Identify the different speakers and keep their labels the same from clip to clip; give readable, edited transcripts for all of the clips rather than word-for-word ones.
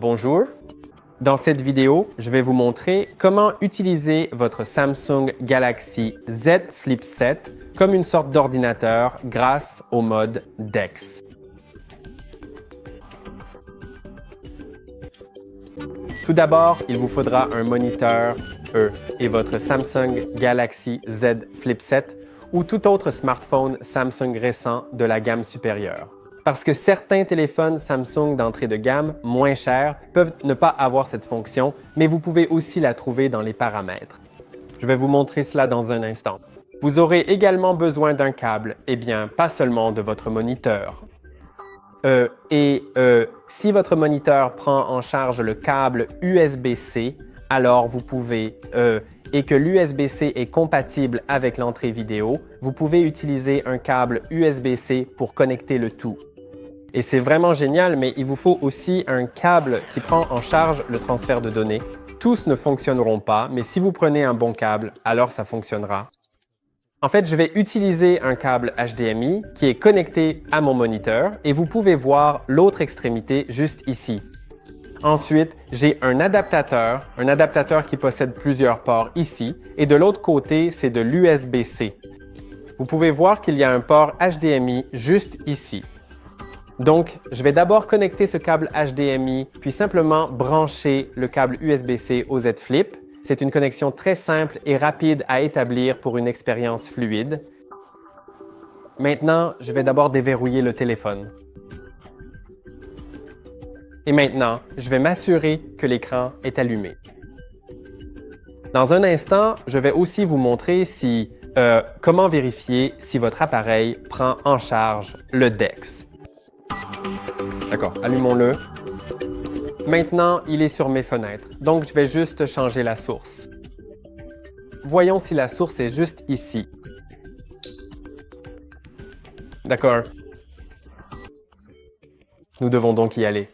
Speaker 1: Bonjour. Dans cette vidéo, je vais vous montrer comment utiliser votre Samsung Galaxy Z Flip 7 comme une sorte d'ordinateur grâce au mode DeX. Tout d'abord, il vous faudra un moniteur et votre Samsung Galaxy Z Flip 7 ou tout autre smartphone Samsung récent de la gamme supérieure. Parce que certains téléphones Samsung d'entrée de gamme, moins chers, peuvent ne pas avoir cette fonction, mais vous pouvez aussi la trouver dans les paramètres. Je vais vous montrer cela dans un instant. Vous aurez également besoin d'un câble, et bien, pas seulement de votre moniteur. Si votre moniteur prend en charge le câble USB-C, alors vous pouvez, et que l'USB-C est compatible avec l'entrée vidéo, vous pouvez utiliser un câble USB-C pour connecter le tout. Et c'est vraiment génial, mais il vous faut aussi un câble qui prend en charge le transfert de données. Tous ne fonctionneront pas, mais si vous prenez un bon câble, alors ça fonctionnera. En fait, je vais utiliser un câble HDMI qui est connecté à mon moniteur et vous pouvez voir l'autre extrémité juste ici. Ensuite, j'ai un adaptateur qui possède plusieurs ports ici et de l'autre côté, c'est de l'USB-C. Vous pouvez voir qu'il y a un port HDMI juste ici. Donc, je vais d'abord connecter ce câble HDMI, puis simplement brancher le câble USB-C au Z Flip. C'est une connexion très simple et rapide à établir pour une expérience fluide. Maintenant, je vais d'abord déverrouiller le téléphone. Et maintenant, je vais m'assurer que l'écran est allumé. Dans un instant, je vais aussi vous montrer comment vérifier si votre appareil prend en charge le DeX. D'accord, allumons-le. Maintenant, il est sur mes fenêtres, donc je vais juste changer la source. Voyons si la source est juste ici. D'accord. Nous devons donc y aller.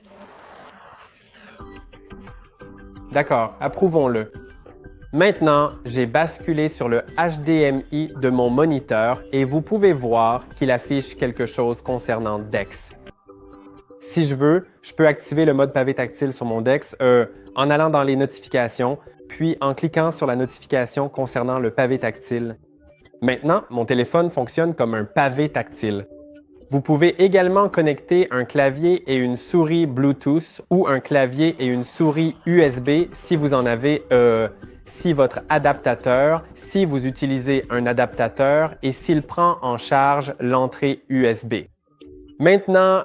Speaker 1: D'accord, approuvons-le. Maintenant, j'ai basculé sur le HDMI de mon moniteur et vous pouvez voir qu'il affiche quelque chose concernant DeX. Si je veux, je peux activer le mode pavé tactile sur mon DeX en allant dans les notifications, puis en cliquant sur la notification concernant le pavé tactile. Maintenant, mon téléphone fonctionne comme un pavé tactile. Vous pouvez également connecter un clavier et une souris Bluetooth ou un clavier et une souris USB si vous en avez, si votre adaptateur, si vous utilisez un adaptateur et s'il prend en charge l'entrée USB. Maintenant,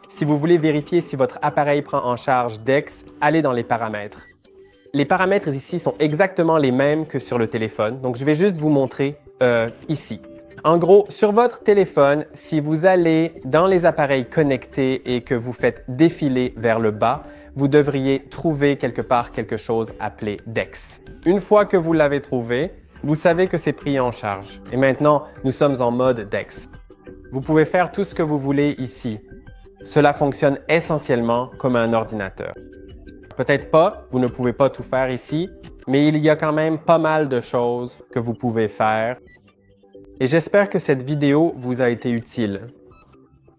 Speaker 1: si vous voulez vérifier si votre appareil prend en charge DeX, allez dans les paramètres. Les paramètres ici sont exactement les mêmes que sur le téléphone, donc je vais juste vous montrer ici. En gros, sur votre téléphone, si vous allez dans les appareils connectés et que vous faites défiler vers le bas, vous devriez trouver quelque part quelque chose appelé DeX. Une fois que vous l'avez trouvé, vous savez que c'est pris en charge. Et maintenant, nous sommes en mode DeX. Vous pouvez faire tout ce que vous voulez ici. Cela fonctionne essentiellement comme un ordinateur. Peut-être pas, vous ne pouvez pas tout faire ici, mais il y a quand même pas mal de choses que vous pouvez faire. Et j'espère que cette vidéo vous a été utile.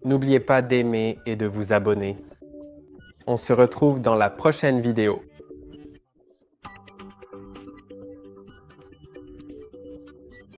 Speaker 1: N'oubliez pas d'aimer et de vous abonner. On se retrouve dans la prochaine vidéo.